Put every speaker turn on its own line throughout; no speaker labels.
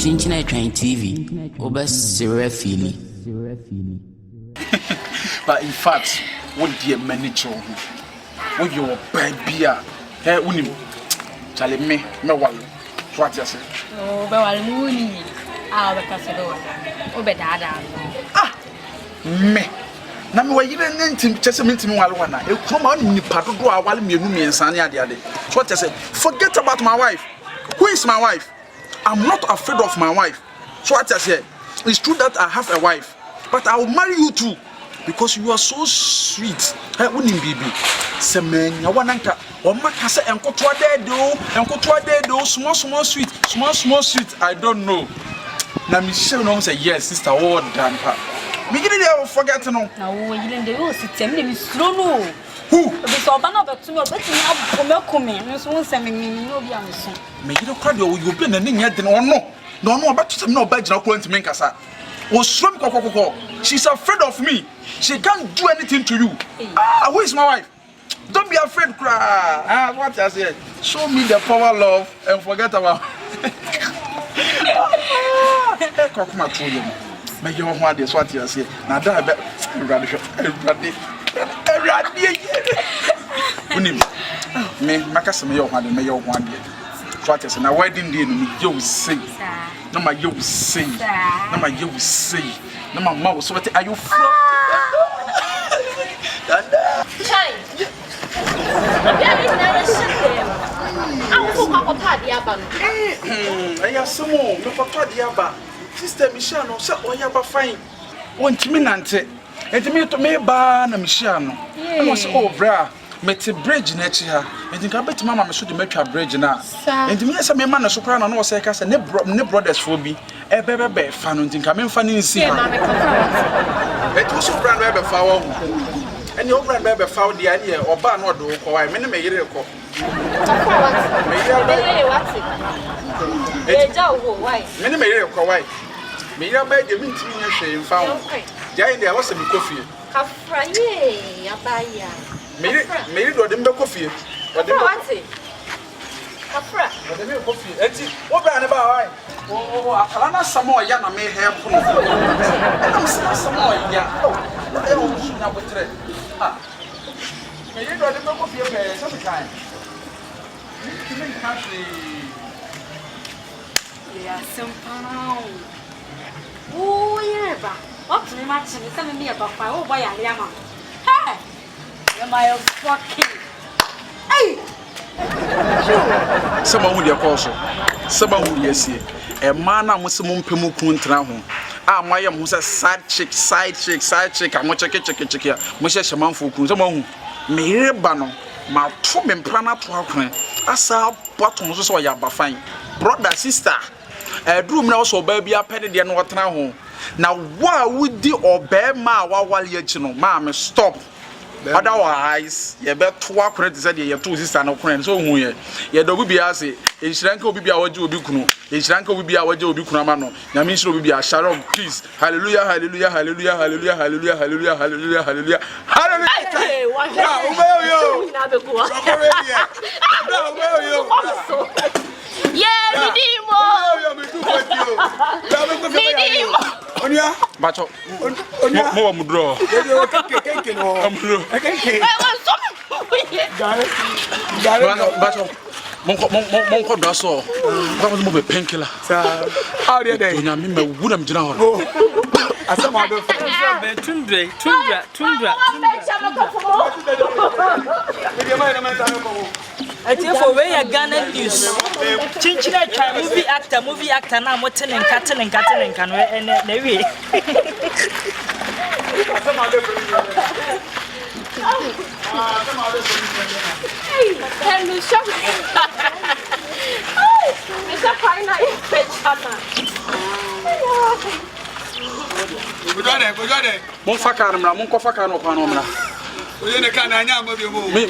Chinchina Train TV, Oba Sierra Philly.
But in fact, what dear manager, what your baby are, hey, unim, Charlie me, no one. What you say?
Oh, but I'm moody. I'll be Casador. Obedada.
Ah, me. Na me wa yire nentim chese mentim wale wana e kroma ni padodo a wale mienu miensan ya de so what you say? Forget about my wife. Who is my wife? I'm not afraid of my wife. So what you say? It's true that I have a wife, but I will marry you too because you are so sweet. Hey, unim bibi. Semenya wananka o maka se enkotoa dedo small sweet, small sweet. I don't know. Na Michelle no say yes, sister, all done pa. Me gidi dey forget no.
Na wo yile dey o sitem na mi suro no.
Who?
Be so ba na betu me obetimi abomekome no so nsem mi no bia me so.
Me gidi kwa dey o obi na nya de no no obetu sem na oba gina ko ntimi nkasa. O suro me kokokoko. She's afraid of me. She can't do anything to you. Ah, who is my wife? Don't be afraid, cry. Ah, what I say? Show me the power, love, and forget about. Come to you. Make your one this what you say. Now that me, Macas, may your one, may your one. What I say? Now, wedding day, you say. No, my you say. No, my you say. No, my mouth. So, what are you from? Sister Michelle, no, sir, or yaba fine. Want me nante, and me to me bar na Michelle. I was oh, bra, met a bridge next year, and think I bet Mamma should make a bridge now. And to me, as a man, a soprano, no circus, and ne brothers for me, a baby fan, and think I'm funny in see. It was so brand baby flower. And your brand baby found the idea or bar not do, or I many may recall. Many may recall why. May I buy the mint in your shame found. Jay, there was some coffee.
Afraye, Abaya.
May you do the milk coffee. But the Afra. But the milk coffee. And what brand about? Oh, Alana Samoa Yana may have some more. Yeah. I don't shoot up with it. May you do the milk coffee sometime.
Yeah, some pound. Oh, yeah, what to imagine is telling me about my old boy and Yama. Hey, am I a fucking? Hey,
someone with your caution, someone who you see a man, I'm with some Pemu Trahu. Ah, my am side chick, I'm watching chicken, Moshe Shaman for someone who may bano, my two men plana to our I saw bottoms so ya fine. Brother, sister, a room also baby, a penny, and what now. Now, why would the obey ma while you know, mamma, stop. Otherwise, you better to walk credit said your two sisters no friends. So, you don't be as a Shranko will be our Joe Bukuno, a Shranko will be our Joe Bukunamano. Yamish will be a Sharon, please. Hallelujah, hallelujah, hallelujah, hallelujah, hallelujah, hallelujah, hallelujah, hallelujah. Bacho, more mudro. Bacho, Monko Dasso, that was move a painkiller. How did they? I wouldn't know. I saw my tundra.
I tell for where you Ghana news. Chinchina try movie actor now mutton and cutting and the way.
Hello, shop. Mr. Pina is Pechana.
Monfacana, Moncofacano, Panomra.
We can't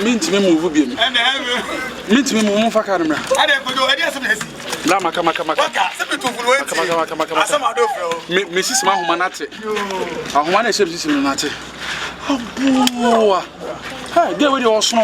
Mint me move him.
and
Mint me Monfacana.
I don't go any
Lama Kama Mrs. Mahumanate. I want to say this in Nate. Oh, boy. Hey, there we also.